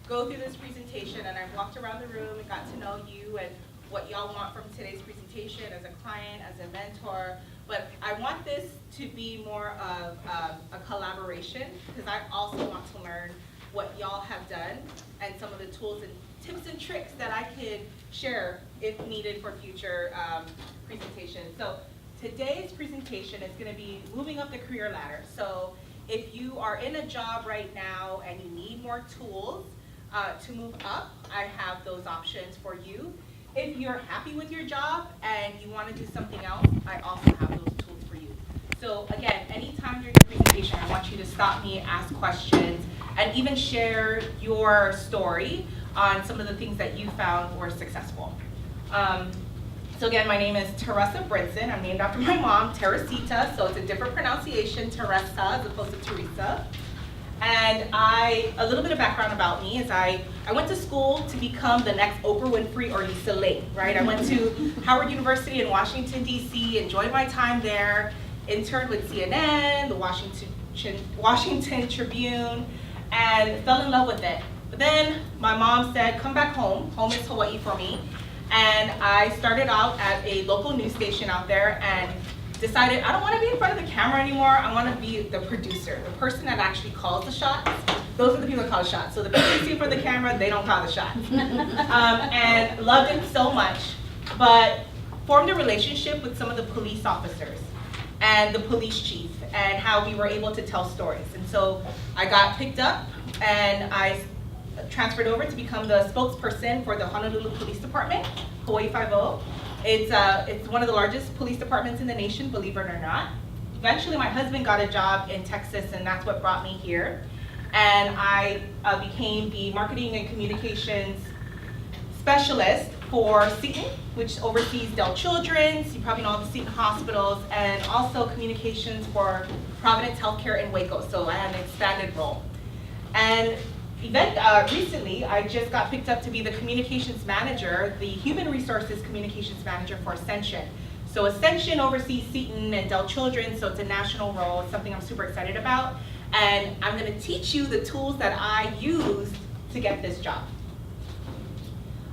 go through this presentation, and I've walked around the room and got to know you and what y'all want from today's presentation as a client, as a mentor. But I want this to be more of a collaboration, because I also want to learn what y'all have done and some of the tools and tips and tricks that I could share if needed for future presentations. So today's presentation is going to be moving up the career ladder. So if you are in a job right now and you need more tools to move up, I have those options for you. If you're happy with your job and you want to do something else, I also have those tools for you. So again, anytime during the presentation, I want you to stop me, ask questions, and even share your story on some of the things that you found were successful. So again, my name is Teresa Brinson. I'm named after my mom, Teresita, so it's a different pronunciation, Teresa, as opposed to Teresa. And a little bit of background about me is I went to school to become the next Oprah Winfrey or Lisa Lane, right? I went to Howard University in Washington, D.C., enjoyed my time there, interned with CNN, the Washington Tribune, and fell in love with it. But then my mom said, come back home. Home is Hawaii for me. And I started out at a local news station out there and decided I don't want to be in front of the camera anymore. I want to be the producer, the person that actually calls the shots. Those are the people that call the shots. So the people you see in front of the camera, they don't call the shots. And loved it so much, but formed a relationship with some of the police officers and the police chief and how we were able to tell stories. And so I got picked up and I transferred over to become the spokesperson for the Honolulu Police Department, Hawaii 5-0. It's one of the largest police departments in the nation, believe it or not. Eventually, my husband got a job in Texas, and that's what brought me here. And I became the marketing and communications specialist for Seton, which oversees Dell Children's, you probably know all the Seton hospitals, and also communications for Providence Healthcare in Waco. So I had an expanded role. And recently, I just got picked up to be the communications manager, the human resources communications manager for Ascension. So Ascension oversees Seton and Dell Children's, so it's a national role. It's something I'm super excited about. And I'm going to teach you the tools that I used to get this job.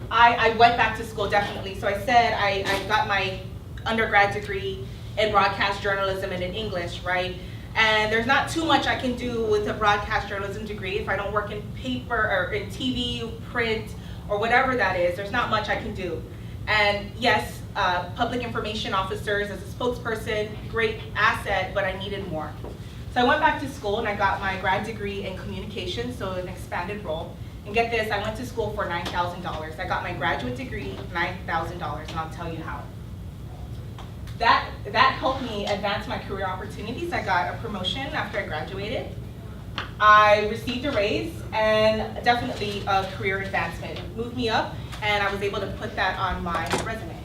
I went back to school, definitely. So I said I got my undergrad degree in broadcast journalism and in English, right? And there's not too much I can do with a broadcast journalism degree if I don't work in paper or in TV, print, or whatever that is. There's not much I can do. And yes, public information officers as a spokesperson, great asset, but I needed more. So I went back to school and I got my grad degree in communications, so an expanded role. And get this, I went to school for $9,000. I got my graduate degree, $9,000, and I'll tell you how. That helped me advance my career opportunities. I got a promotion after I graduated. I received a raise and definitely a career advancement. It moved me up and I was able to put that on my resume.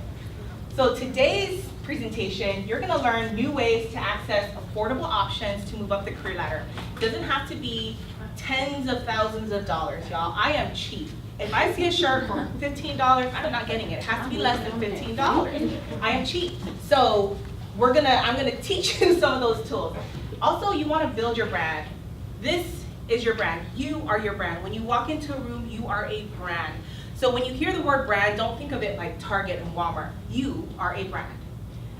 So today's presentation, you're gonna learn new ways to access affordable options to move up the career ladder. It doesn't have to be tens of thousands of dollars, y'all. I am cheap. If I see a shirt for $15, I'm not getting it. It has to be less than $15. I am cheap. So I'm gonna teach you some of those tools. Also, you wanna build your brand. This is your brand. You are your brand. When you walk into a room, you are a brand. So when you hear the word brand, don't think of it like Target and Walmart. You are a brand.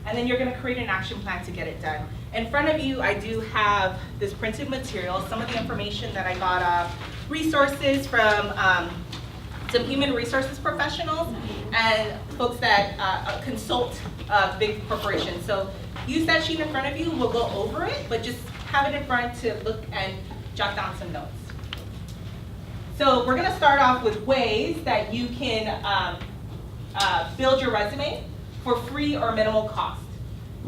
And then you're gonna create an action plan to get it done. In front of you, I do have this printed material, some of the information that I got resources from some human resources professionals and folks that consult big corporations. So use that sheet in front of you. We'll go over it, but just have it in front to look and jot down some notes. So we're gonna start off with ways that you can build your resume for free or minimal cost.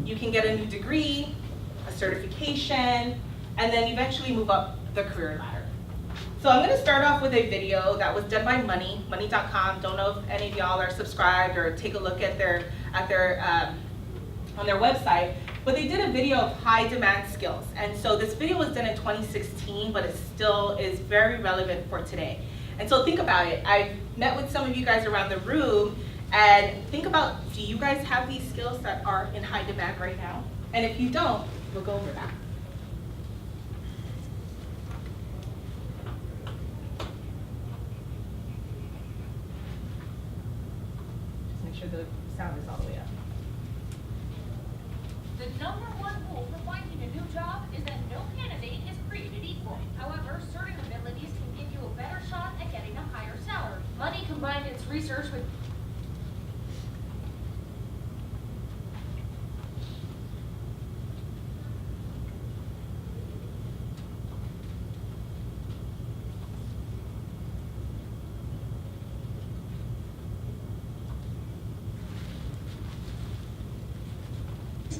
You can get a new degree, a certification, and then eventually move up the career ladder. So I'm gonna start off with a video that was done by money.com. Don't know if any of y'all are subscribed or take a look at on their website, but they did a video of high demand skills. And so this video was done in 2016, but it still is very relevant for today. And so think about it. I met with some of you guys around the room and think about, do you guys have these skills that are in high demand right now? And if you don't, we'll go over that. sure the sound is all the way up. The number one rule for finding a new job is that no candidate is created equal. However, certain abilities can give you a better shot at getting a higher salary. Money combined its research with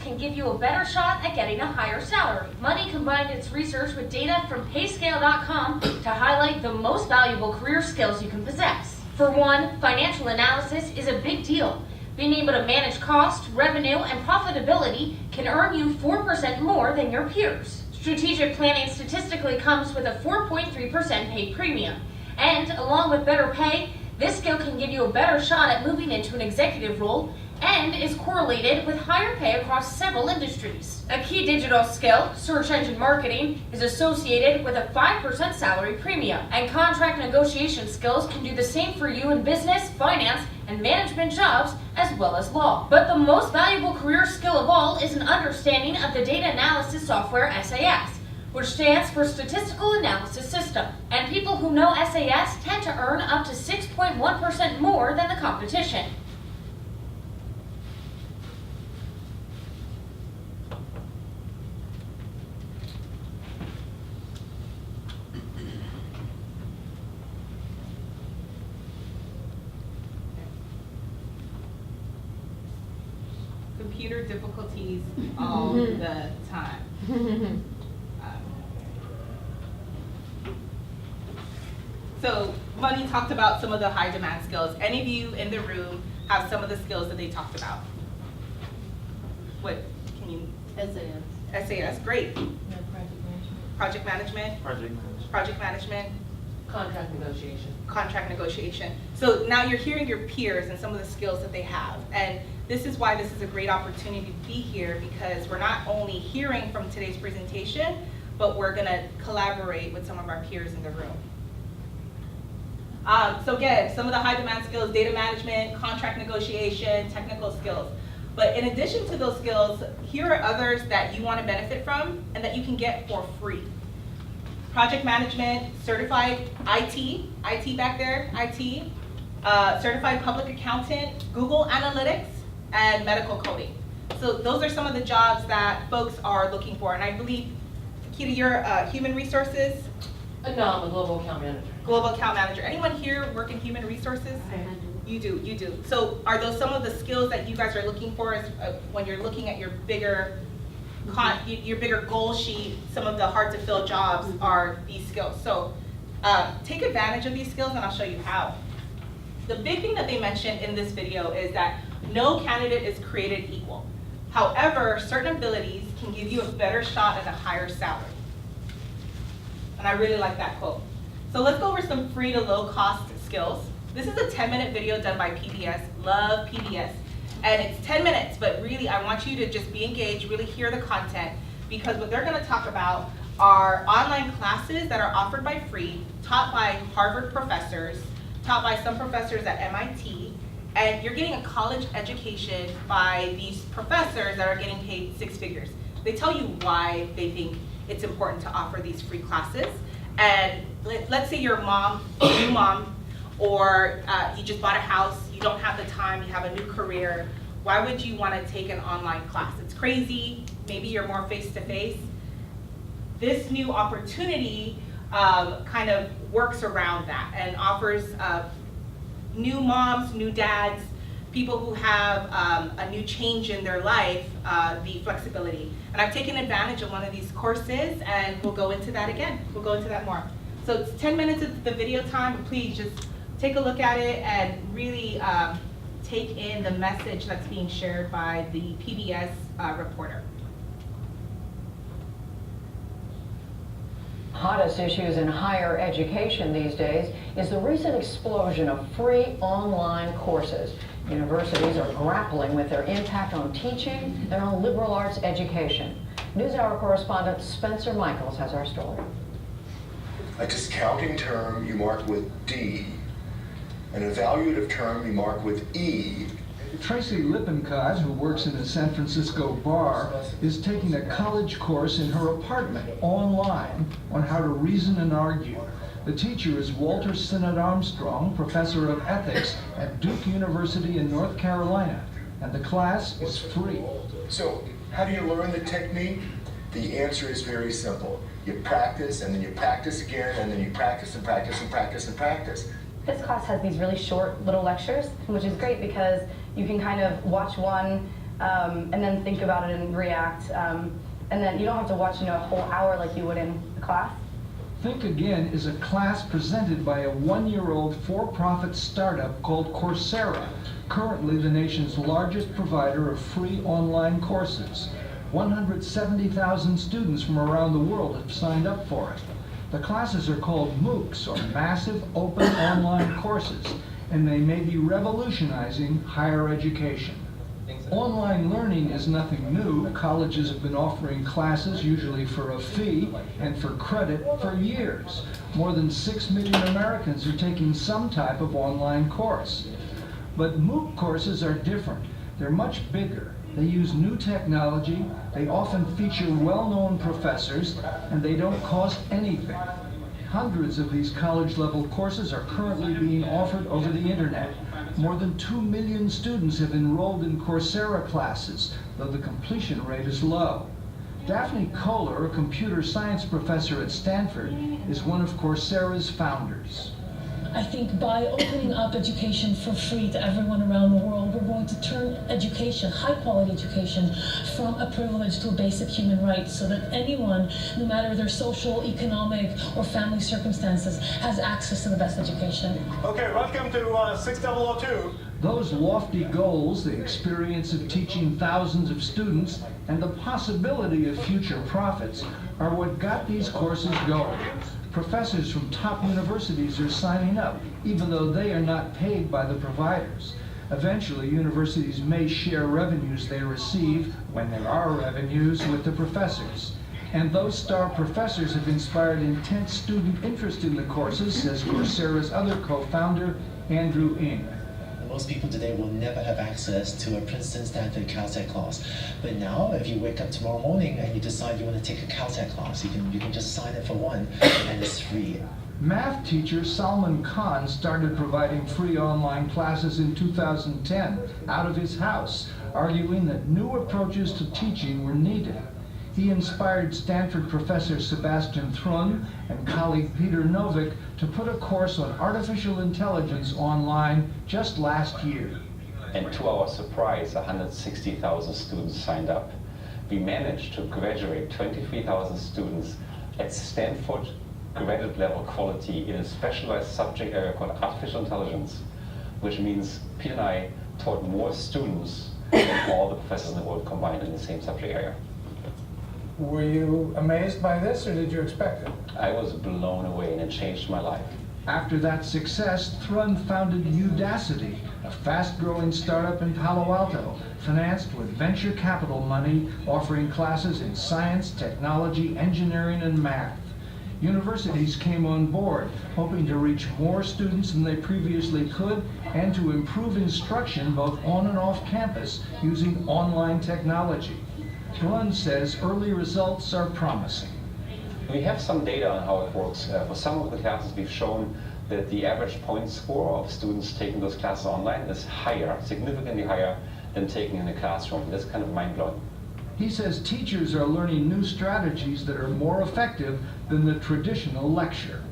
can give you a better shot at getting a higher salary. Money combined its research with data from payscale.com to highlight the most valuable career skills you can possess. For one, financial analysis is a big deal. Being able to manage cost, revenue, and profitability can earn you 4% more than your peers. Strategic planning statistically comes with a 4.3% pay premium. And along with better pay, this skill can give you a better shot at moving into an executive role and is correlated with higher pay across several industries. A key digital skill, search engine marketing, is associated with a 5% salary premium, and contract negotiation skills can do the same for you in business, finance, and management jobs, as well as law. But the most valuable career skill of all is an understanding of the data analysis software SAS, which stands for Statistical Analysis System. And people who know SAS tend to earn up to 6.1% more than the competition. Computer difficulties all the time. So Money talked about some of the high demand skills. Any of you in the room have some of the skills that they talked about? What can you? SAS. SAS, great. No, project management. Project management. Project management. Contract negotiation. Contract negotiation. So now you're hearing your peers and some of the skills that they have. And this is why this is a great opportunity to be here, because we're not only hearing from today's presentation, but we're gonna collaborate with some of our peers in the room. So again, some of the high demand skills: data management, contract negotiation, technical skills. But in addition to those skills, here are others that you want to benefit from and that you can get for free. Project management, certified IT back there, IT, certified public accountant, Google Analytics, and medical coding. So those are some of the jobs that folks are looking for. And I believe, Kita, you're human resources? No, I'm a global account manager. Global account manager. Anyone here work in human resources? You do. So are those some of the skills that you guys are looking for as, when you're looking at your bigger goal sheet? Some of the hard to fill jobs are these skills. So take advantage of these skills, and I'll show you how. The big thing that they mentioned in this video is that no candidate is created equal. However, certain abilities can give you a better shot at a higher salary. And I really like that quote. So let's go over some free to low cost skills. This is a 10-minute video done by PBS. Love PBS. And it's 10 minutes, but really I want you to just be engaged, really hear the content, because what they're gonna talk about are online classes that are offered by free, taught by Harvard professors, taught by some professors at MIT, and you're getting a college education by these professors that are getting paid 6 figures. They tell you why they think it's important to offer these free classes. And let's say you're a new mom, or you just bought a house, you don't have the time, you have a new career. Why would you want to take an online class? It's crazy. Maybe you're more face-to-face. This new opportunity kind of works around that and offers new moms, new dads, people who have a new change in their life, the flexibility. And I've taken advantage of one of these courses, and we'll go into that again. We'll go into that more. So it's 10 minutes of the video time, but please just take a look at it and really take in the message that's being shared by the PBS reporter. Hottest issues in higher education these days is the recent explosion of free online courses. Universities are grappling with their impact on teaching and on liberal arts education. NewsHour correspondent Spencer Michaels has our story. A discounting term you mark with D, an evaluative term you mark with E, Tracy Lippincott, who works in a San Francisco bar, is taking a college course in her apartment online on how to reason and argue. The teacher is Walter Sinnott Armstrong, professor of ethics at Duke University in North Carolina, and the class is free. So, how do you learn the technique? The answer is very simple. You practice, and then you practice again, and then you practice and practice and practice and practice. This class has these really short little lectures, which is great because you can kind of watch one and then think about it and react. And then you don't have to watch a whole hour like you would in a class. Think Again is a class presented by a one-year-old for-profit startup called Coursera, currently the nation's largest provider of free online courses. 170,000 students from around the world have signed up for it. The classes are called MOOCs, or Massive Open Online Courses, and they may be revolutionizing higher education. Online learning is nothing new. Colleges have been offering classes, usually for a fee and for credit, for years. More than 6 million Americans are taking some type of online course. But MOOC courses are different. They're much bigger. They use new technology, they often feature well-known professors, and they don't cost anything. Hundreds of these college-level courses are currently being offered over the internet. More than 2 million students have enrolled in Coursera classes, though the completion rate is low. Daphne Kohler, a computer science professor at Stanford, is one of Coursera's founders. I think by opening up education for free to everyone around the world, we're going to turn education, high-quality education, from a privilege to a basic human right, so that anyone, no matter their social, economic, or family circumstances, has access to the best education. Okay, welcome to 6002. Those lofty goals, the experience of teaching thousands of students, and the possibility of future profits are what got these courses going. Professors from top universities are signing up, even though they are not paid by the providers. Eventually, universities may share revenues they receive, when there are revenues, with the professors. And those star professors have inspired intense student interest in the courses, says Coursera's other co-founder, Andrew Ng. Most people today will never have access to a Princeton, Stanford, Caltech class. But now, if you wake up tomorrow morning and you decide you want to take a Caltech class, you can just sign up for one, and it's free. Math teacher Salman Khan started providing free online classes in 2010 out of his house, arguing that new approaches to teaching were needed. He inspired Stanford professor Sebastian Thrun and colleague Peter Novick to put a course on artificial intelligence online just last year. And to our surprise, 160,000 students signed up. We managed to graduate 23,000 students at Stanford graduate level quality in a specialized subject area called artificial intelligence, which means Peter and I taught more students than all the professors in the world combined in the same subject area. Were you amazed by this, or did you expect it? I was blown away, and it changed my life. After that success, Thrun founded Udacity, a fast-growing startup in Palo Alto, financed with venture capital money, offering classes in science, technology, engineering, and math. Universities came on board, hoping to reach more students than they previously could and to improve instruction both on and off campus using online technology. Thrun says early results are promising. We have some data on how it works. For some of the classes, we've shown that the average point score of students taking those classes online is higher, significantly higher than taking in a classroom. That's kind of mind-blowing. He says teachers are learning new strategies that are more effective than the traditional lecture.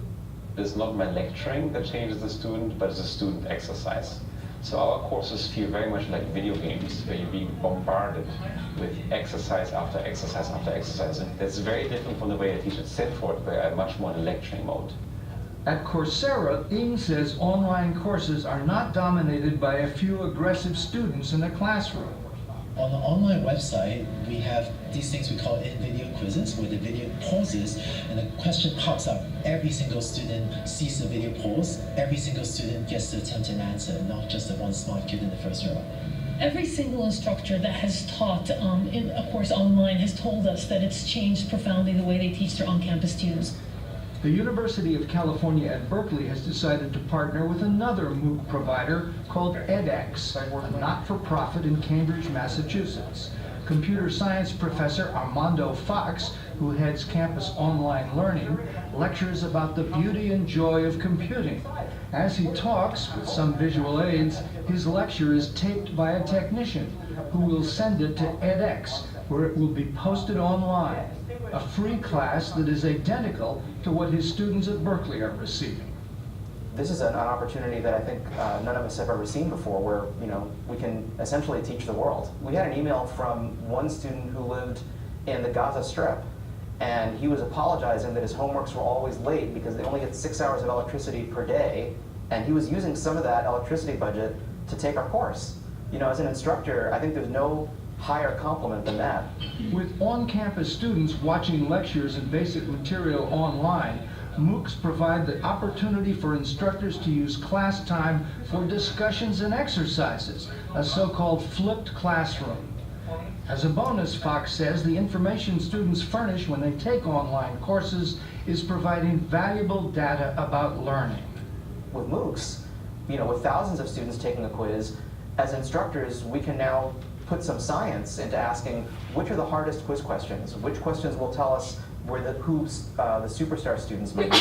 It's not my lecturing that changes the student, but it's a student exercise. So our courses feel very much like video games, where you're being bombarded with exercise after exercise after exercise. And that's very different from the way I teach at Stanford, where I'm much more in lecturing mode. At Coursera, Ng says online courses are not dominated by a few aggressive students in a classroom. On the online website, we have these things we call in-video quizzes, where the video pauses and the question pops up. Every single student sees the video pause. Every single student gets to attempt an answer, not just the one smart kid in the first row. Every single instructor that has taught in a course online has told us that it's changed profoundly the way they teach their on-campus students. The University of California at Berkeley has decided to partner with another MOOC provider called edX, a not-for-profit in Cambridge, Massachusetts. Computer science professor Armando Fox, who heads campus online learning, lectures about the beauty and joy of computing. As he talks, with some visual aids, his lecture is taped by a technician who will send it to edX, where it will be posted online. A free class that is identical to what his students at Berkeley are receiving. This is an opportunity that I think none of us have ever seen before, where we can essentially teach the world. We had an email from one student who lived in the Gaza Strip, and he was apologizing that his homeworks were always late because they only get 6 hours of electricity per day, and he was using some of that electricity budget to take our course. As an instructor, I think there's no higher compliment than that. With on-campus students watching lectures and basic material online, MOOCs provide the opportunity for instructors to use class time for discussions and exercises, a so-called flipped classroom. As a bonus, Fox says, the information students furnish when they take online courses is providing valuable data about learning. With MOOCs, with thousands of students taking a quiz, as instructors, we can now put some science into asking which are the hardest quiz questions, which questions will tell us who the superstar students may be.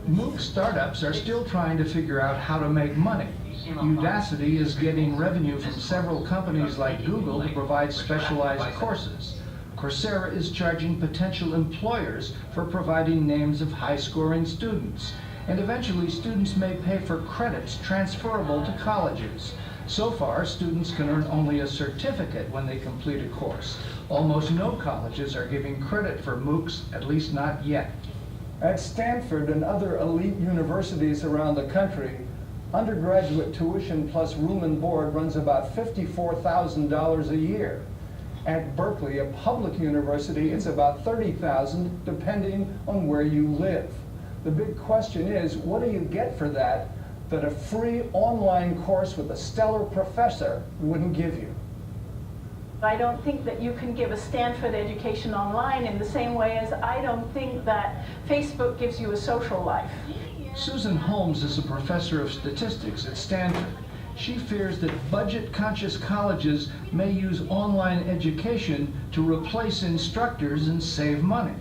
MOOC startups are still trying to figure out how to make money. Udacity is getting revenue from several companies like Google to provide specialized courses. Coursera is charging potential employers for providing names of high-scoring students. And eventually, students may pay for credits transferable to colleges. So far, students can earn only a certificate when they complete a course. Almost no colleges are giving credit for MOOCs, at least not yet. At Stanford and other elite universities around the country, undergraduate tuition plus room and board runs about $54,000 a year. At Berkeley, a public university, it's about $30,000, depending on where you live. The big question is, what do you get for that a free online course with a stellar professor wouldn't give you? I don't think that you can give a Stanford education online in the same way as I don't think that Facebook gives you a social life. Susan Holmes is a professor of statistics at Stanford. She fears that budget-conscious colleges may use online education to replace instructors and save money.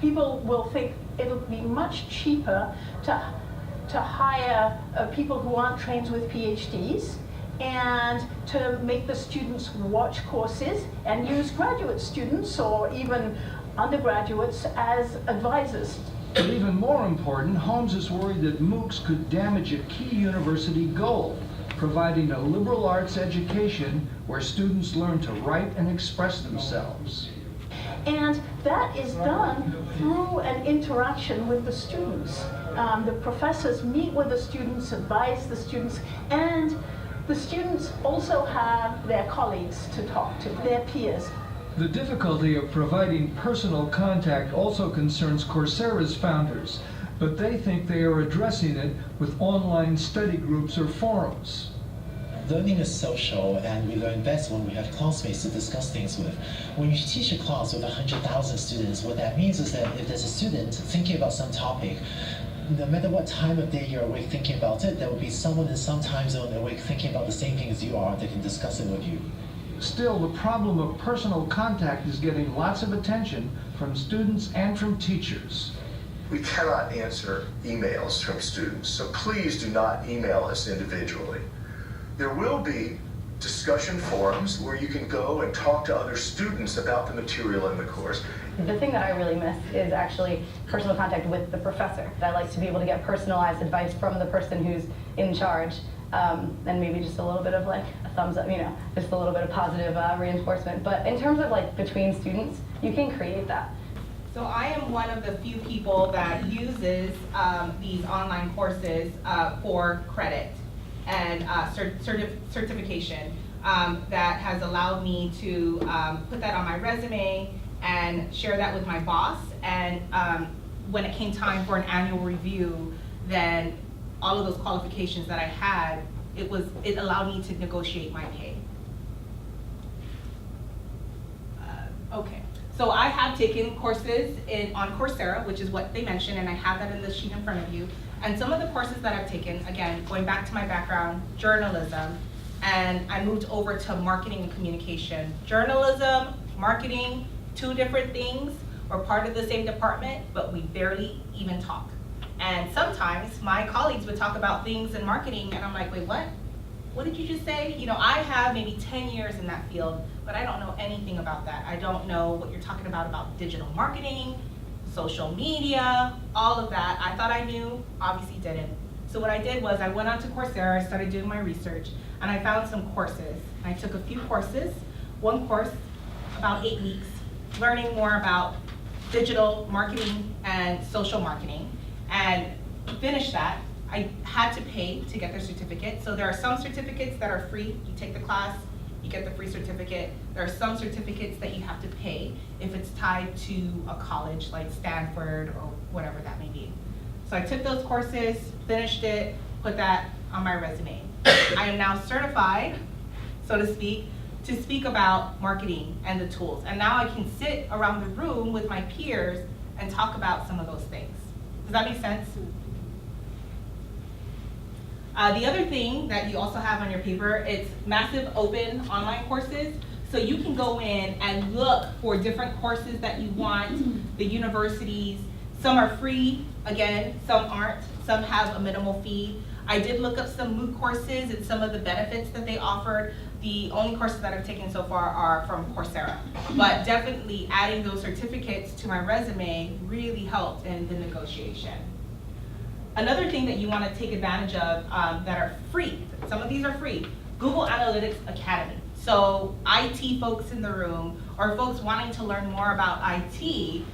People will think it'll be much cheaper to hire people who aren't trained with PhDs and to make the students watch courses and use graduate students or even undergraduates as advisors. But even more important, Holmes is worried that MOOCs could damage a key university goal, providing a liberal arts education where students learn to write and express themselves. And that is done through an interaction with the students. The professors meet with the students, advise the students, and the students also have their colleagues to talk to, their peers. The difficulty of providing personal contact also concerns Coursera's founders, but they think they are addressing it with online study groups or forums. Learning is social, and we learn best when we have classmates to discuss things with. When you teach a class with 100,000 students, what that means is that if there's a student thinking about some topic, no matter what time of day you're awake thinking about it, there will be someone in some time zone awake thinking about the same thing as you are that can discuss it with you. Still, the problem of personal contact is getting lots of attention from students and from teachers. We cannot answer emails from students, so please do not email us individually. There will be discussion forums where you can go and talk to other students about the material in the course. The thing that I really miss is actually personal contact with the professor. I like to be able to get personalized advice from the person who's in charge, and maybe just a little bit of like a thumbs up, just a little bit of positive reinforcement. But in terms of like between students, you can create that. So I am one of the few people that uses these online courses for credit and certification that has allowed me to put that on my resume and share that with my boss. And when it came time for an annual review, then all of those qualifications that I had, it allowed me to negotiate my pay. Okay. So So I have taken courses on Coursera, which is what they mentioned, and I have that in the sheet in front of you. And some of the courses that I've taken, again, going back to my background, journalism, and I moved over to marketing and communication. Journalism, marketing, two different things. We're part of the same department, but we barely even talk. And sometimes my colleagues would talk about things in marketing, and I'm like, wait, what? What did you just say? You know, I have maybe 10 years in that field, but I don't know anything about that. I don't know what you're talking about digital marketing, social media, all of that. I thought I knew, obviously didn't. So what I did was I went onto Coursera, I started doing my research, and I found some courses. I took a few courses, one course, about 8 weeks, learning more about digital marketing and social marketing, and finished that. I had to pay to get their certificate. So there are some certificates that are free. You take the class, you get the free certificate. There are some certificates that you have to pay if it's tied to a college like Stanford or whatever that may be. So I took those courses, finished it, put that on my resume. I am now certified, so to speak about marketing and the tools. And now I can sit around the room with my peers and talk about some of those things. Does that make sense? The other thing that you also have on your paper, it's massive open online courses. So you can go in and look for different courses that you want, the universities. Some are free, again, some aren't. Some have a minimal fee. I did look up some MOOC courses and some of the benefits that they offered. The only courses that I've taken so far are from Coursera. But definitely adding those certificates to my resume really helped in the negotiation. Another thing that you want to take advantage of that are free, some of these are free, Google Analytics Academy. So IT folks in the room or folks wanting to learn more about IT, you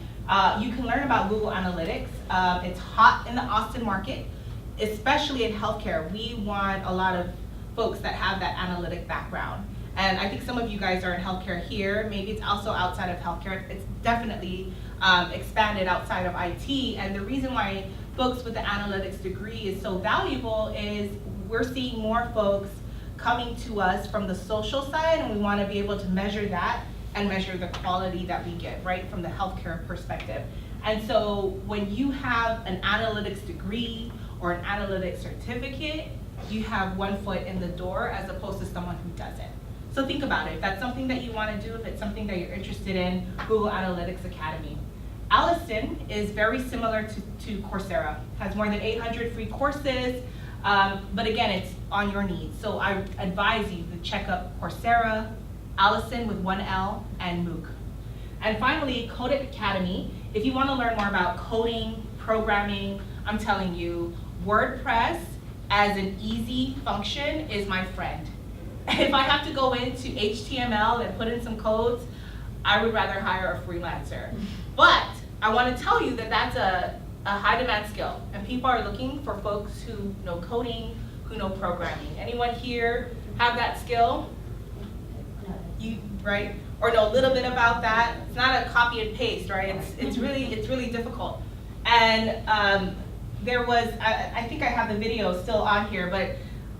can learn about Google Analytics. It's hot in the Austin market, especially in healthcare. We want a lot of folks that have that analytic background. And I think some of you guys are in healthcare here. Maybe it's also outside of healthcare. It's definitely expanded outside of IT. And the reason why folks with the analytics degree is so valuable is we're seeing more folks coming to us from the social side, and we want to be able to measure that and measure the quality that we get, right, from the healthcare perspective. And so when you have an analytics degree or an analytics certificate, you have one foot in the door as opposed to someone who doesn't. So think about it. If that's something that you want to do, if it's something that you're interested in, Google Analytics Academy. Allison is very similar to Coursera, has more than 800 free courses, but again, it's on your needs. So I advise you to check up Coursera, Allison with one L, and MOOC. And finally, Codec Academy. If you want to learn more about coding, programming, I'm telling you, WordPress as an easy function is my friend. If I have to go into HTML and put in some codes, I would rather hire a freelancer. But I want to tell you that that's a high demand skill, and people are looking for folks who know coding, who know programming. Anyone here have that skill? You, right? Or know a little bit about that? It's not a copy and paste, right? It's really difficult. And there was, I think I have the video still on here, but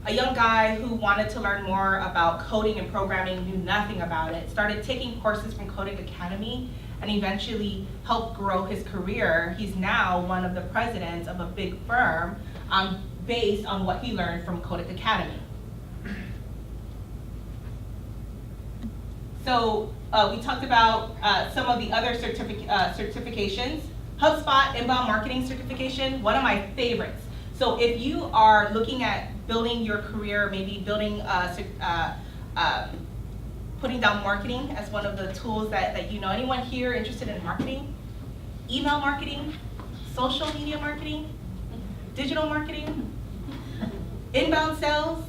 a young guy who wanted to learn more about coding and programming, knew nothing about it, started taking courses from Codec Academy, and eventually helped grow his career. He's now one of the presidents of a big firm based on what he learned from Codec Academy. So we talked about some of the other certifications. HubSpot Inbound Marketing Certification, one of my favorites. So if you are looking at building your career, maybe building, putting down marketing as one of the tools that you know, anyone here interested in marketing? Email marketing, social media marketing, digital marketing, inbound sales?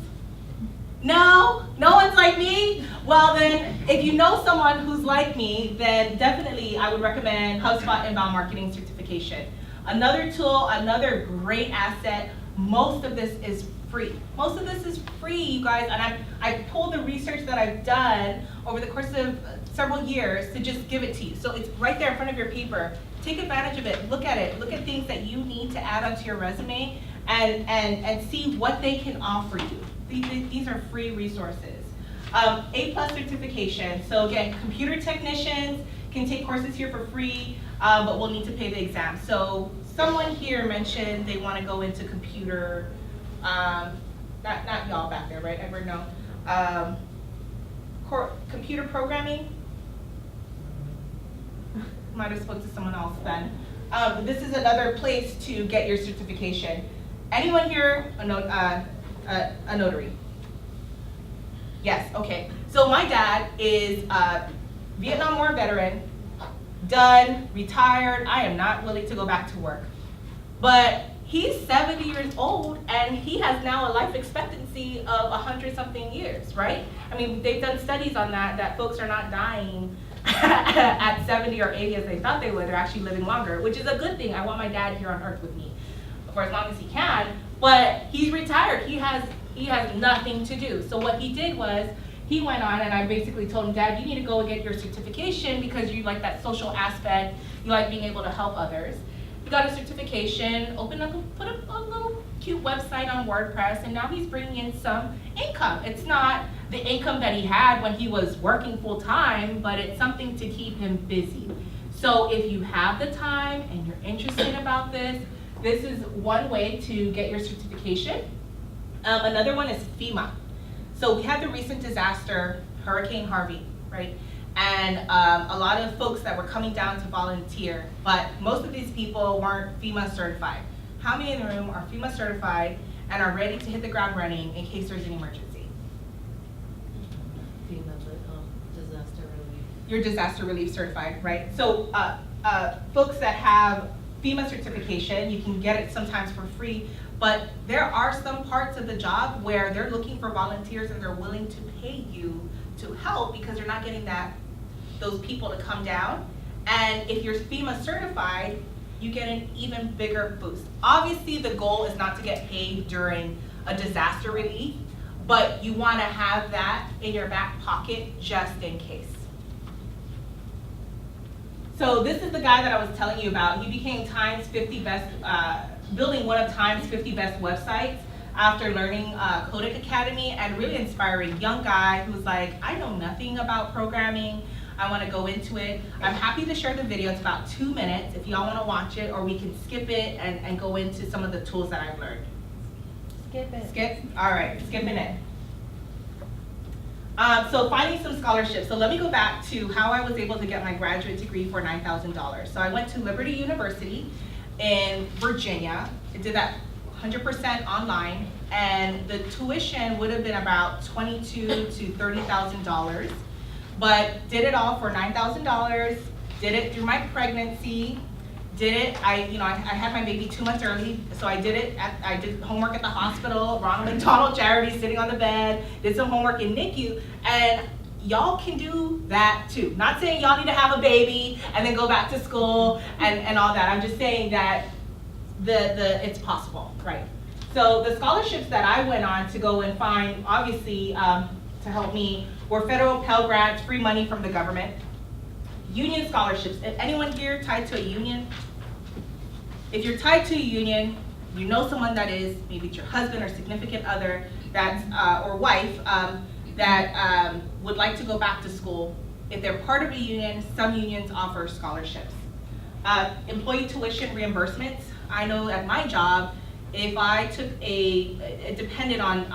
No? No one's like me? Well then, if you know someone who's like me, then definitely I would recommend HubSpot Inbound Marketing Certification. Another tool, another great asset, most of this is free. Most of this is free, you guys, and I pulled the research that I've done over the course of several years to just give it to you. So it's right there in front of your paper. Take advantage of it, look at it, look at things that you need to add onto your resume and see what they can offer you. These are free resources. A+ certification, so again, computer technicians, can take courses here for free, but will need to pay the exam. So someone here mentioned they want to go into computer, not y'all back there, right? Everyone know. Computer programming. Might have spoke to someone else then. This is another place to get your certification. Anyone here a notary? Yes, okay. So my dad is a Vietnam War veteran, done, retired. I am not willing to go back to work. But he's 70 years old and he has now a life expectancy of 100-something years, right? I mean, they've done studies on that folks are not dying at 70 or 80 as they thought they would. They're actually living longer, which is a good thing. I want my dad here on earth with me for as long as he can, but he's retired. He has nothing to do. So what he did was, he went on and I basically told him, Dad, you need to go and get your certification because you like that social aspect, you like being able to help others. He got a certification, put up a little cute website on WordPress, and now he's bringing in some income. It's not the income that he had when he was working full time, but it's something to keep him busy. So if you have the time and you're interested about this, this is one way to get your certification. Another one is FEMA. So we had the recent disaster, Hurricane Harvey, right? And a lot of folks that were coming down to volunteer, but most of these people weren't FEMA certified. How many in the room are FEMA certified and are ready to hit the ground running in case there's an emergency? FEMA, disaster relief. You're disaster relief certified, right? So folks that have FEMA certification, you can get it sometimes for free, but there are some parts of the job where they're looking for volunteers and they're willing to pay you to help because they're not getting those people to come down. And if you're FEMA certified, you get an even bigger boost. Obviously, the goal is not to get paid during a disaster relief, but you want to have that in your back pocket just in case. So this is the guy that I was telling you about. He became Time's 50 best, building one of Time's 50 best websites after learning Codec Academy, and really inspiring young guy who's like, I know nothing about programming. I want to go into it. I'm happy to share the video. It's about 2 minutes if y'all want to watch it, or we can skip it and go into some of the tools that I've learned. Skip it. Skip? All right, skipping it. So finding some scholarships. So let me go back to how I was able to get my graduate degree for $9,000. So I went to Liberty University in Virginia. I did that 100% online, and the tuition would have been about $22,000 to $30,000, but did it all for $9,000. Did it through my pregnancy. Did it. I had my baby 2 months early, so I did it. I did homework at the hospital, Ronald McDonald Charity, sitting on the bed. Did some homework in NICU, and y'all can do that too. Not saying y'all need to have a baby and then go back to school and all that. I'm just saying that it's possible, right? So the scholarships that I went on to go and find, obviously, to help me, were federal Pell Grants, free money from the government, union scholarships. If anyone here tied to a union? If you're tied to a union, you know someone that is, maybe it's your husband or significant other, that's, or wife, that would like to go back to school. If they're part of a union, some unions offer scholarships. Employee tuition reimbursements. I know at my job, if I took it depended on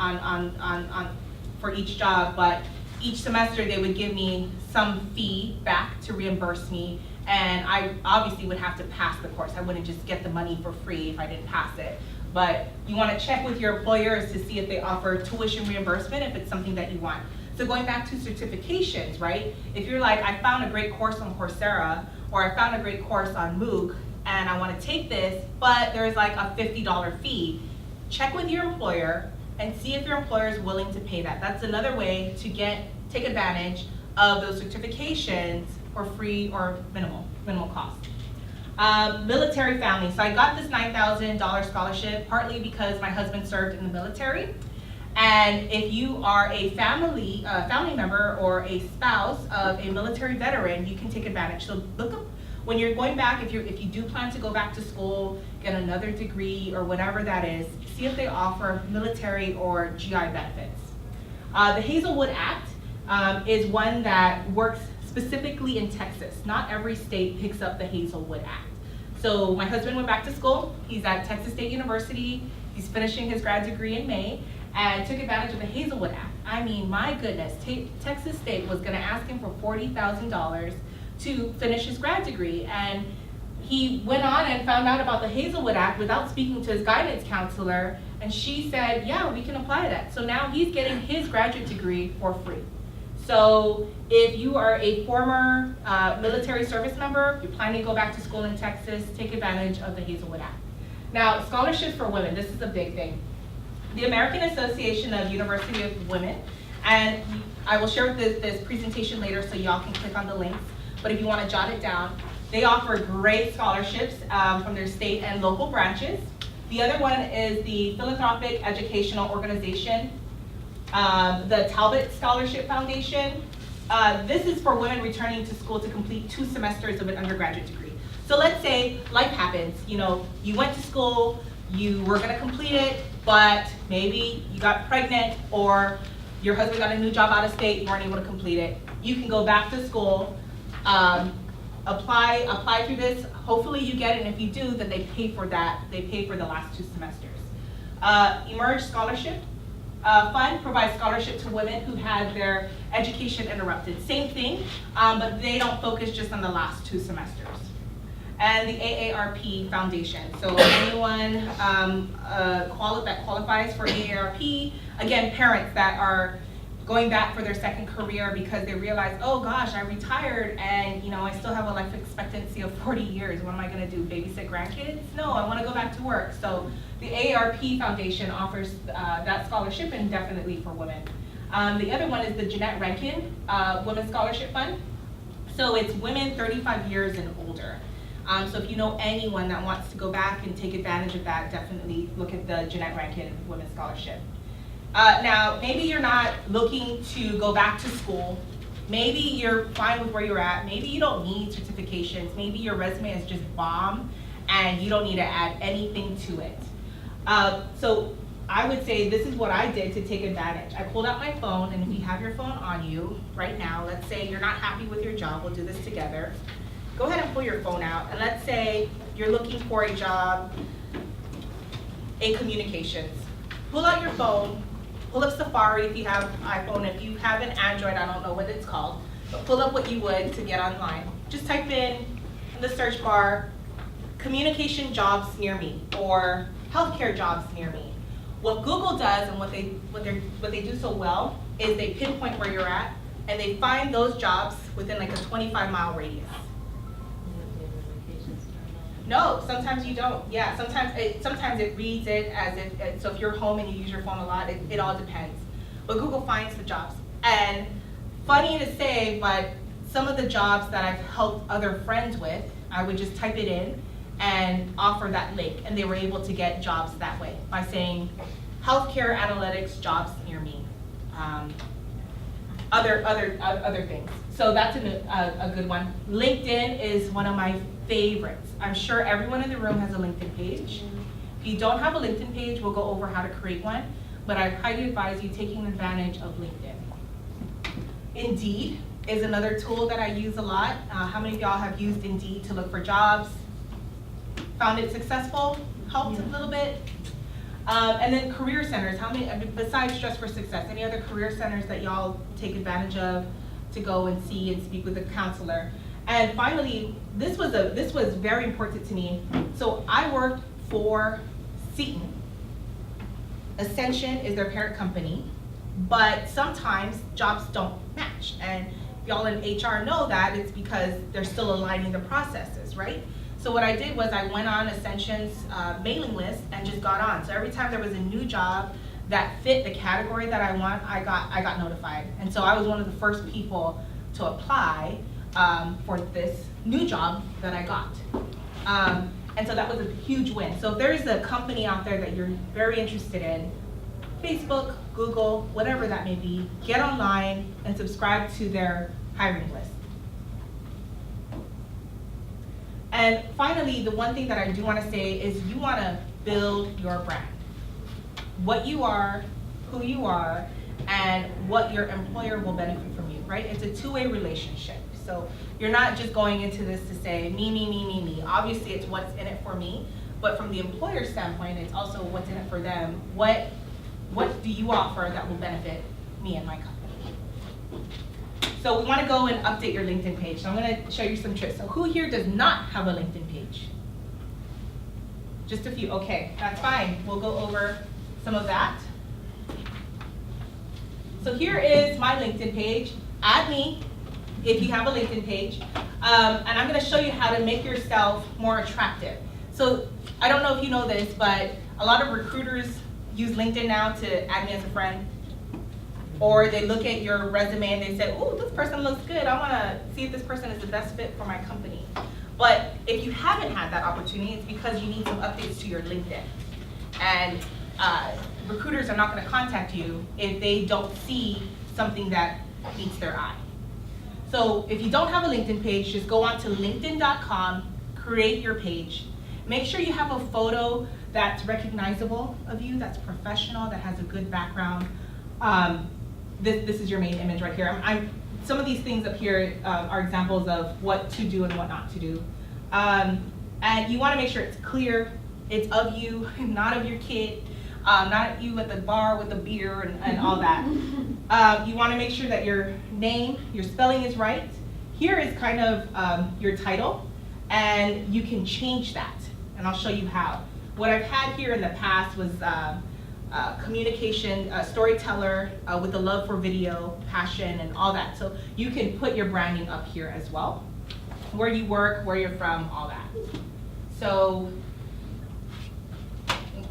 for each job, but each semester they would give me some fee back to reimburse me, and I obviously would have to pass the course. I wouldn't just get the money for free if I didn't pass it. But you want to check with your employers to see if they offer tuition reimbursement if it's something that you want. So going back to certifications, right? If you're like, I found a great course on Coursera, or I found a great course on MOOC, and I want to take this, but there's like a $50 fee, check with your employer and see if your employer is willing to pay that. That's another way to take advantage of those certifications for free or minimal cost. Military family. So I got this $9,000 scholarship partly because my husband served in the military. And if you are a family member or a spouse of a military veteran, you can take advantage. So look up when you're going back, if you do plan to go back to school, get another degree or whatever that is, see if they offer military or GI benefits. The Hazelwood Act is one that works specifically in Texas. Not every state picks up the Hazelwood Act. So my husband went back to school. He's at Texas State University. He's finishing his grad degree in May and took advantage of the Hazelwood Act. I mean, my goodness, Texas State was gonna ask him for $40,000 to finish his grad degree. And he went on and found out about the Hazelwood Act without speaking to his guidance counselor, and she said, yeah, we can apply that. So now he's getting his graduate degree for free. So if you are a former military service member, you're planning to go back to school in Texas, take advantage of the Hazelwood Act. Now, scholarships for women, this is a big thing. The American Association of University of Women, and I will share this presentation later so y'all can click on the links, but if you want to jot it down, they offer great scholarships from their state and local branches. The other one is the Philanthropic Educational Organization, the Talbot Scholarship Foundation. This is for women returning to school to complete 2 semesters of an undergraduate degree. So let's say life happens, you know, you went to school, you were gonna complete it, but maybe you got pregnant or your husband got a new job out of state, you weren't able to complete it. You can go back to school, apply through this. Hopefully you get it, and if you do, then they pay for that. They pay for the last 2 semesters. Emerge Scholarship Fund provides scholarship to women who had their education interrupted. Same thing, but they don't focus just on the last 2 semesters. And the AARP Foundation. So anyone that qualifies for AARP, again, parents that are going back for their second career because they realize, oh gosh, I retired and you know I still have a life expectancy of 40 years. What am I going to do? Babysit grandkids? No, I want to go back to work. So the AARP Foundation offers that scholarship indefinitely for women. The other one is the Jeanette Rankin Women's Scholarship Fund. So it's women 35 years and older. So if you know anyone that wants to go back and take advantage of that, definitely look at the Jeanette Rankin Women's Scholarship. Now, maybe you're not looking to go back to school. Maybe you're fine with where you're at. Maybe you don't need certifications. Maybe your resume is just bomb and you don't need to add anything to it. So I would say this is what I did to take advantage. I pulled out my phone, and if you have your phone on you right now, let's say you're not happy with your job, we'll do this together. Go ahead and pull your phone out, and let's say you're looking for a job in communications. Pull out your phone, pull up Safari if you have iPhone. If you have an Android, I don't know what it's called, but pull up what you would to get online. Just type in the search bar, communication jobs near me, or healthcare jobs near me. What Google does and what they do so well is they pinpoint where you're at, and they find those jobs within like a 25-mile radius. No, sometimes you don't. Yeah, sometimes it reads it as if, so if you're home and you use your phone a lot, it all depends. But Google finds the jobs. And funny to say, but some of the jobs that I've helped other friends with, I would just type it in and offer that link, and they were able to get jobs that way by saying, healthcare analytics jobs near me. Other things. So that's a good one. LinkedIn is one of my favorites. I'm sure everyone in the room has a LinkedIn page. If you don't have a LinkedIn page, we'll go over how to create one, but I highly advise you taking advantage of LinkedIn. Indeed is another tool that I use a lot. How many of y'all have used Indeed to look for jobs? Found it successful? Helped a little bit? And then career centers, how many, besides Dress for Success, any other career centers that y'all take advantage of to go and see and speak with a counselor? And finally, this was very important to me. So I worked for Seton. Ascension is their parent company, but sometimes jobs don't match. And y'all in HR know that it's because they're still aligning the processes, right? So what I did was I went on Ascension's mailing list and just got on. So every time there was a new job that fit the category that I want, I got notified. And so I was one of the first people to apply for this new job that I got. And so that was a huge win. So if there's a company out there that you're very interested in, Facebook, Google, whatever that may be, get online and subscribe to their hiring list. And finally, the one thing that I do want to say is you want to build your brand. What you are, who you are, and what your employer will benefit from you, right? It's a two-way relationship. So you're not just going into this to say me, me, me, me, me. Obviously, it's what's in it for me, but from the employer standpoint, it's also what's in it for them. What do you offer that will benefit me and my company? So we want to go and update your LinkedIn page. So I'm going to show you some tricks. So who here does not have a LinkedIn page? Just a few. Okay, that's fine. We'll go over some of that. So here is my LinkedIn page. Add me if you have a LinkedIn page. And I'm going to show you how to make yourself more attractive. So I don't know if you know this, but a lot of recruiters use LinkedIn now to add me as a friend. Or they look at your resume and they say, oh, this person looks good. I want to see if this person is the best fit for my company. But if you haven't had that opportunity, it's because you need some updates to your LinkedIn. And recruiters are not going to contact you if they don't see something that meets their eye. So if you don't have a LinkedIn page, just go on to linkedin.com, create your page. Make sure you have a photo that's recognizable of you, that's professional, that has a good background. This is your main image right here. Some of these things up here are examples of what to do and what not to do. And you want to make sure it's clear, it's of you, not of your kid, not you at the bar with the beer and all that. You want to make sure that your name, your spelling is right. Here is kind of your title, and you can change that, and I'll show you how. What I've had here in the past was communication, storyteller with a love for video, passion, and all that. So you can put your branding up here as well. Where you work, where you're from, all that. So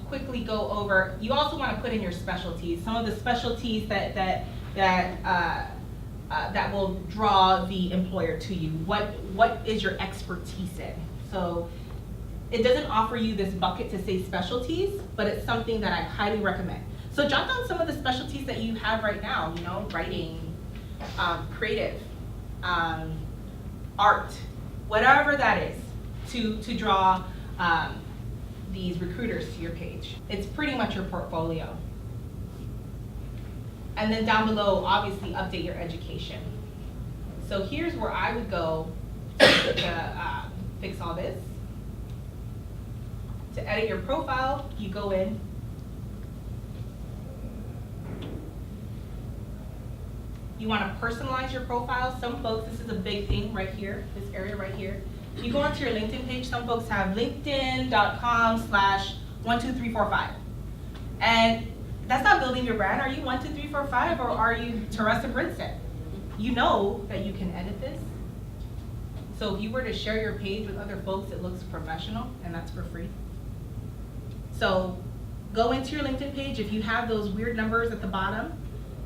quickly go over, you also want to put in your specialties. Some of the specialties that will draw the employer to you. What is your expertise in? So it doesn't offer you this bucket to say specialties, but it's something that I highly recommend. So jot down some of the specialties that you have right now, you know, writing, creative, art, whatever that is, to draw these recruiters to your page. It's pretty much your portfolio. And then down below, obviously update your education. So here's where I would go to fix all this. To edit your profile, you go in. You want to personalize your profile. Some folks, this is a big thing right here, this area right here. You go onto your LinkedIn page, some folks have linkedin.com/12345. And that's not building your brand. Are you 12345 or are you Teresa Brinson? You know that you can edit this. So if you were to share your page with other folks, it looks professional, and that's for free. So go into your LinkedIn page. If you have those weird numbers at the bottom,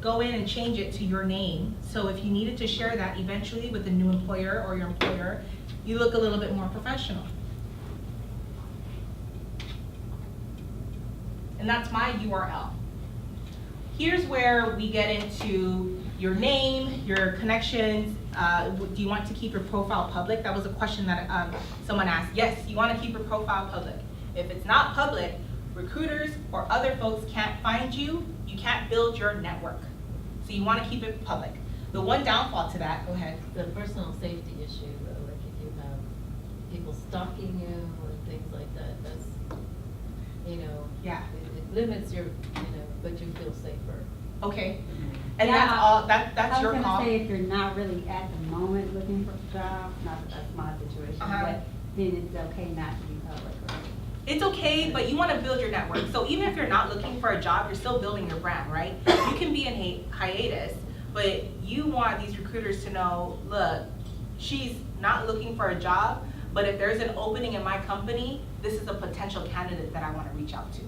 go in and change it to your name. So if you needed to share that eventually with a new employer or your employer, you look a little bit more professional. And that's my URL. Here's where we get into your name, your connections. Do you want to keep your profile public? That was a question that someone asked. Yes, you want to keep your profile public. If it's not public, recruiters or other folks can't find you. You can't build your network. So you want to keep it public. The one downfall to that, go ahead. The personal safety issue, though, like if you have people stalking you or things like that, that's, Yeah. it limits your, but you feel safer. Okay. And that's all, that's your call. I was gonna say, if you're not really at the moment looking for a job, not that that's my situation, but then it's okay not to be public, right? It's okay, but you want to build your network. So even if you're not looking for a job, you're still building your brand, right? You can be in hiatus, but you want these recruiters to know, look, she's not looking for a job, but if there's an opening in my company, this is a potential candidate that I want to reach out to.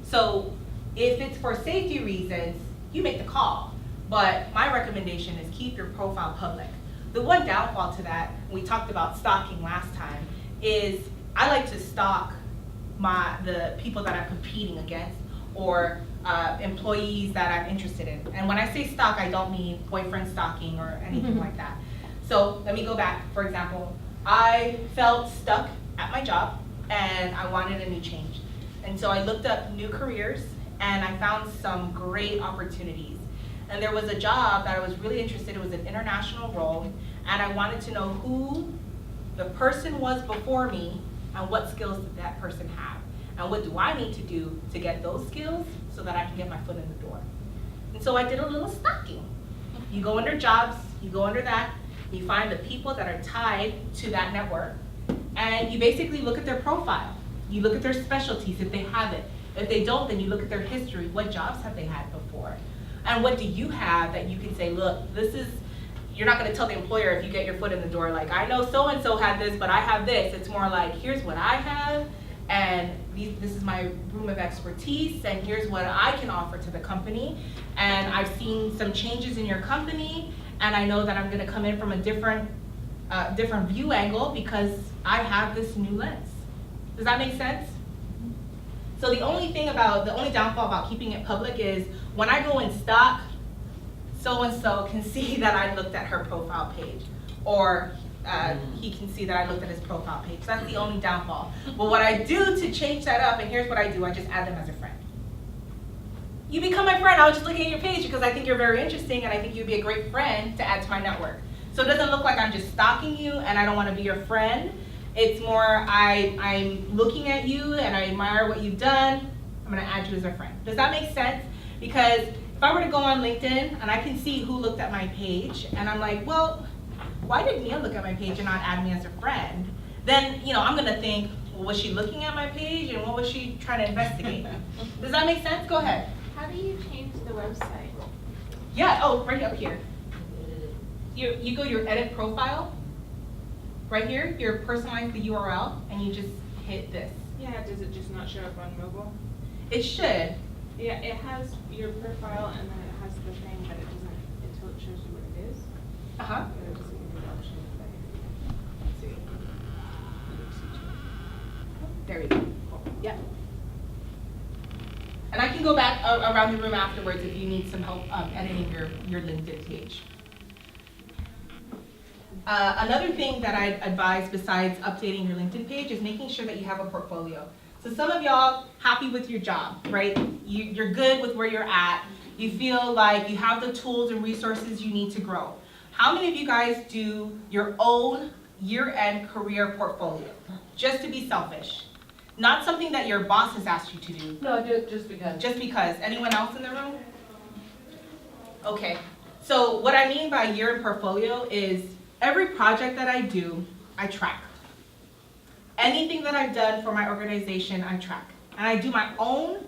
So if it's for safety reasons, you make the call. But my recommendation is keep your profile public. The one downfall to that, we talked about stalking last time, is I like to stalk the people that I'm competing against or employees that I'm interested in. And when I say stalk, I don't mean boyfriend stalking or anything like that. So let me go back. For example, I felt stuck at my job and I wanted a new change. And so I looked up new careers and I found some great opportunities. And there was a job that I was really interested in. It was an international role, and I wanted to know who the person was before me and what skills did that person have. And what do I need to do to get those skills so that I can get my foot in the door? And so I did a little stalking. You go under jobs, you go under that, you find the people that are tied to that network, and you basically look at their profile. You look at their specialties if they have it. If they don't, then you look at their history. What jobs have they had before? And what do you have that you can say, look, this is, you're not gonna tell the employer if you get your foot in the door, like, I know so-and-so had this, but I have this. It's more like, here's what I have, and this is my room of expertise, and here's what I can offer to the company. And I've seen some changes in your company, and I know that I'm gonna come in from a different view angle because I have this new lens. Does that make sense? So the only downfall about keeping it public is when I go in stock, so-and-so can see that I looked at her profile page, or he can see that I looked at his profile page. So that's the only downfall. But what I do to change that up, and here's what I do, I just add them as a friend. You become my friend. I was just looking at your page because I think you're very interesting and I think you'd be a great friend to add to my network. So it doesn't look like I'm just stalking you and I don't want to be your friend. It's more I'm looking at you and I admire what you've done. I'm going to add you as a friend. Does that make sense? Because if I were to go on LinkedIn and I can see who looked at my page and I'm like, well, why did Mia look at my page and not add me as a friend? Then, I'm going to think, well, was she looking at my page and what was she trying to investigate? Does that make sense? Go ahead. How do you change the website? Yeah, right up here. You go to your edit profile. Right here, you personalize the URL and you just hit this. Yeah, does it just not show up on mobile? It should. Yeah, it has your profile and then it has the thing, but it doesn't until it shows you what it is. Uh-huh. It doesn't give you the option of that. Let's see. There we go. Cool. Yep. And I can go back around the room afterwards if you need some help editing your LinkedIn page. Another thing that I'd advise besides updating your LinkedIn page is making sure that you have a portfolio. So some of y'all happy with your job, right? You're good with where you're at. You feel like you have the tools and resources you need to grow. How many of you guys do your own year-end career portfolio? Just to be selfish. Not something that your boss has asked you to do. No, just because. Just because. Anyone else in the room? Okay. So what I mean by year-end portfolio is every project that I do, I track. Anything that I've done for my organization, I track. And I do my own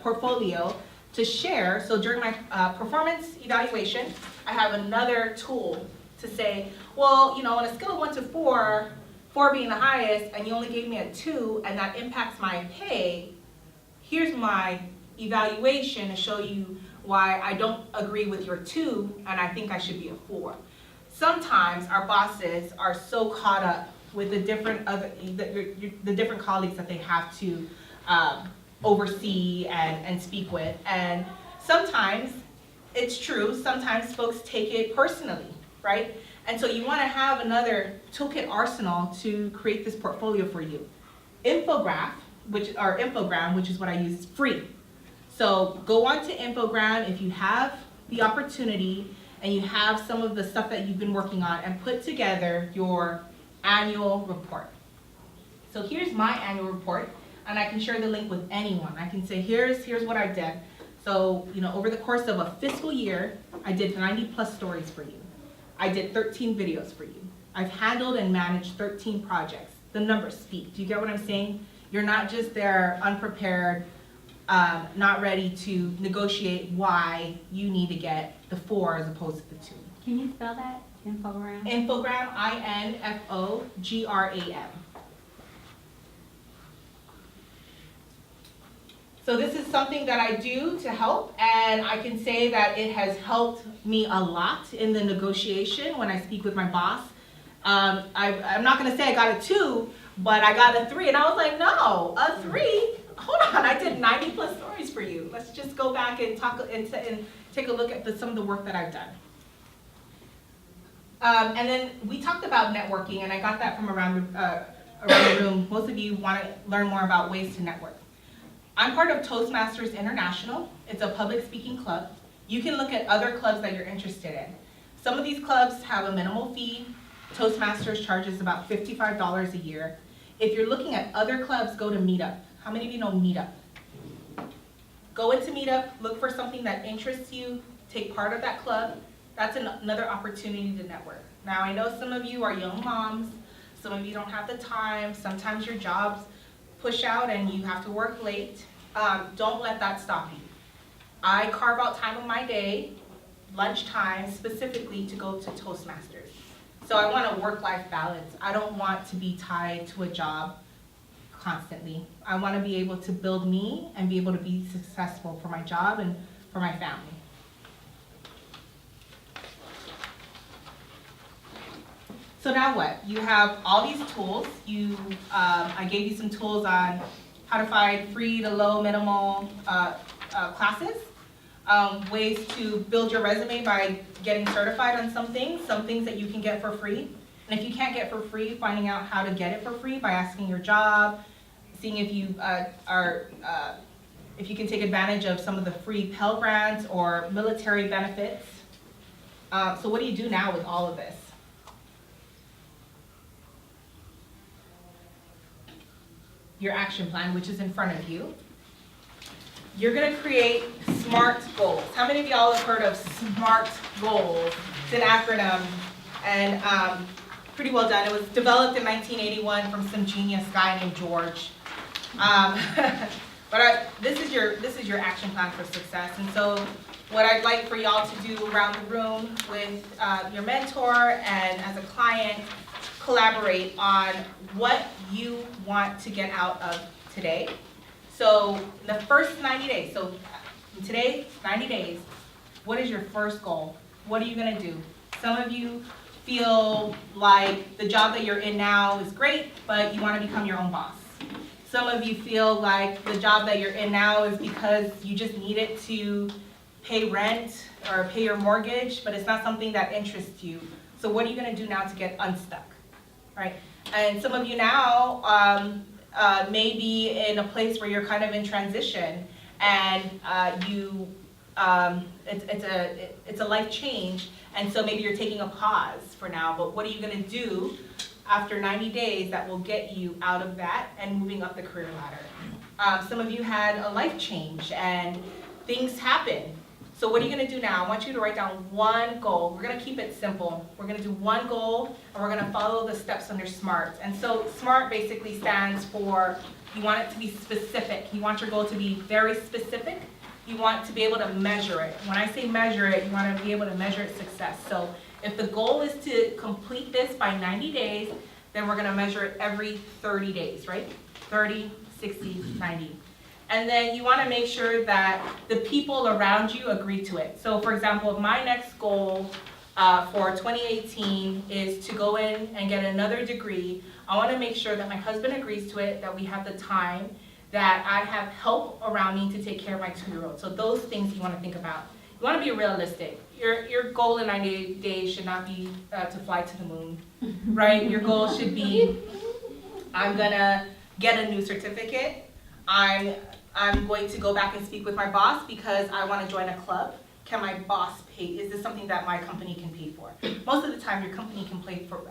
portfolio to share. So during my performance evaluation, I have another tool to say, well, on a scale of 1 to 4, 4 being the highest, and you only gave me a 2, and that impacts my pay, here's my evaluation to show you why I don't agree with your 2, and I think I should be a 4. Sometimes our bosses are so caught up with the different colleagues that they have to oversee and speak with, and sometimes it's true. Sometimes folks take it personally, right? And so you want to have another toolkit arsenal to create this portfolio for you. Infogram, which is what I use, is free. So go on to Infogram if you have the opportunity and you have some of the stuff that you've been working on, and put together your annual report. So here's my annual report, and I can share the link with anyone. I can say, here's what I did. So, over the course of a fiscal year, I did 90+ stories for you. I did 13 videos for you. I've handled and managed 13 projects. The numbers speak. Do you get what I'm saying? You're not just there unprepared, not ready to negotiate why you need to get the 4 as opposed to the 2. Can you spell that? Infogram? Infogram, INFOGRAM. So this is something that I do to help, and I can say that it has helped me a lot in the negotiation when I speak with my boss. I'm not going to say I got a 2, but I got a 3, and I was like, no, a 3? Hold on, I did 90+ stories for you. Let's just go back and talk and take a look at some of the work that I've done. And then we talked about networking, and I got that from around the room. Most of you want to learn more about ways to network. I'm part of Toastmasters International. It's a public speaking club. You can look at other clubs that you're interested in. Some of these clubs have a minimal fee. Toastmasters charges about $55 a year. If you're looking at other clubs, go to Meetup. How many of you know Meetup? Go into Meetup, look for something that interests you, take part of that club. That's another opportunity to network. Now, I know some of you are young moms, some of you don't have the time, sometimes your jobs push out and you have to work late. Don't let that stop you. I carve out time of my day, lunchtime specifically, to go to Toastmasters. So I want a work-life balance. I don't want to be tied to a job constantly. I want to be able to build me and be able to be successful for my job and for my family. So now what? You have all these tools. I gave you some tools on how to find free to low minimal classes, ways to build your resume by getting certified on some things that you can get for free. And if you can't get for free, finding out how to get it for free by asking your job, seeing if you if you can take advantage of some of the free Pell Grants or military benefits. So what do you do now with all of this? Your action plan, which is in front of you. You're gonna create SMART goals. How many of y'all have heard of SMART goals? It's an acronym, and pretty well done. It was developed in 1981 from some genius guy named George. This is your action plan for success. And so what I'd like for y'all to do around the room with your mentor and as a client, collaborate on what you want to get out of today. So the first 90 days, so today, 90 days, what is your first goal? What are you gonna do? Some of you feel like the job that you're in now is great, but you wanna become your own boss. Some of you feel like the job that you're in now is because you just need it to pay rent or pay your mortgage, but it's not something that interests you. So what are you gonna do now to get unstuck, right? And some of you now may be in a place where you're kind of in transition, and it's a life change, and so maybe you're taking a pause for now. But what are you going to do after 90 days that will get you out of that and moving up the career ladder? Some of you had a life change and things happen. So what are you going to do now? I want you to write down one goal. We're going to keep it simple. We're going to do one goal, and we're going to follow the steps under SMART. And so SMART basically stands for, you want it to be specific. You want your goal to be very specific. You want to be able to measure it. When I say measure it, you want to be able to measure its success. So if the goal is to complete this by 90 days, then we're going to measure it every 30 days, right? 30, 60, 90. And then you want to make sure that the people around you agree to it. So for example, my next goal for 2018 is to go in and get another degree. I want to make sure that my husband agrees to it, that we have the time, that I have help around me to take care of my 2-year-old. So those things you want to think about. You want to be realistic. Your goal in 90 days should not be to fly to the moon, right? Your goal should be, I'm gonna get a new certificate. I'm going to go back and speak with my boss because I want to join a club. Can my boss pay? Is this something that my company can pay for? Most of the time, your company can pay for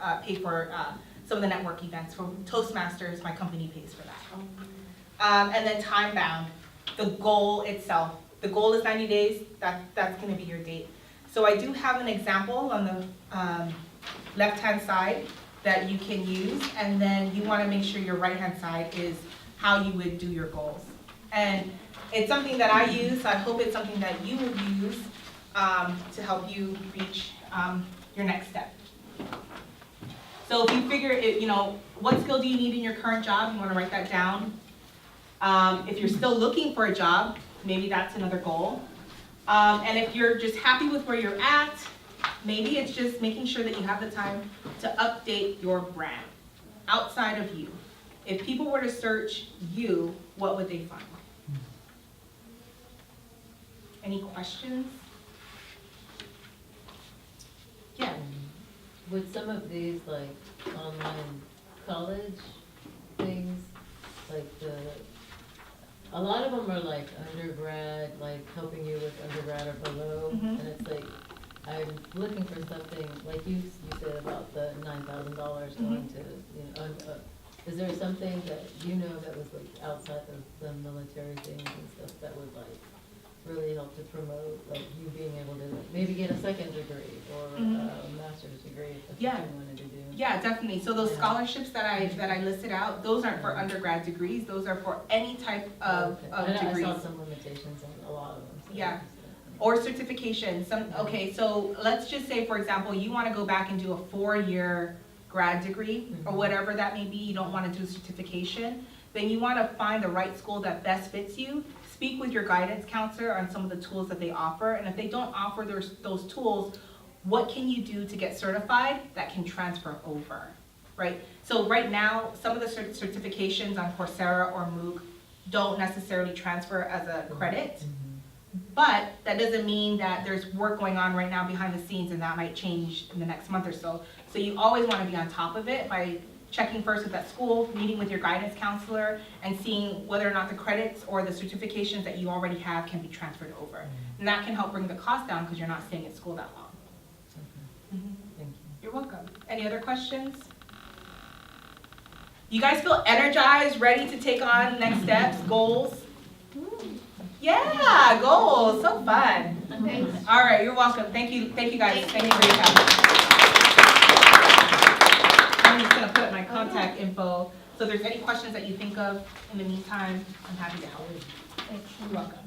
some of the network events. For Toastmasters, my company pays for that. And then time bound, the goal itself. The goal is 90 days. That's going to be your date. So I do have an example on the left-hand side that you can use, and then you want to make sure your right-hand side is how you would do your goals. And it's something that I use. I hope it's something that you will use to help you reach your next step. So if you figure, what skill do you need in your current job? You want to write that down. If you're still looking for a job, maybe that's another goal. And if you're just happy with where you're at, maybe it's just making sure that you have the time to update your brand outside of you. If people were to search you, what would they find? Any questions? Yeah. With some of these like online college things, like a lot of them are like undergrad, like helping you with undergrad or below, and it's like I'm looking for something, like you said about the $9,000 going to, is there something that you know that was like outside of the military things and stuff that would like really help to promote like you being able to maybe get a second degree or a master's degree if that's what you wanted to do? Yeah, definitely. So those scholarships that I listed out, those aren't for undergrad degrees. Those are for any type of degrees. I saw some limitations on a lot of them. So Yeah. Or certification. Okay, so let's just say, for example, you want to go back and do a 4-year grad degree or whatever that may be. You don't want to do a certification. Then you want to find the right school that best fits you. Speak with your guidance counselor on some of the tools that they offer. And if they don't offer those tools, what can you do to get certified that can transfer over, right? So right now, some of the certifications on Coursera or MOOC don't necessarily transfer as a credit. But that doesn't mean that there's work going on right now behind the scenes and that might change in the next month or so. So you always want to be on top of it by checking first with that school, meeting with your guidance counselor, and seeing whether or not the credits or the certifications that you already have can be transferred over. And that can help bring the cost down because you're not staying at school that long. Thank you. You're welcome. Any other questions? You guys feel energized, ready to take on next steps, goals? Yeah, goals, so fun. Thanks. All right, you're welcome. Thank you guys. Thank you for your time. I'm just gonna put my contact info. So if there's any questions that you think of in the meantime, I'm happy to help. You're welcome.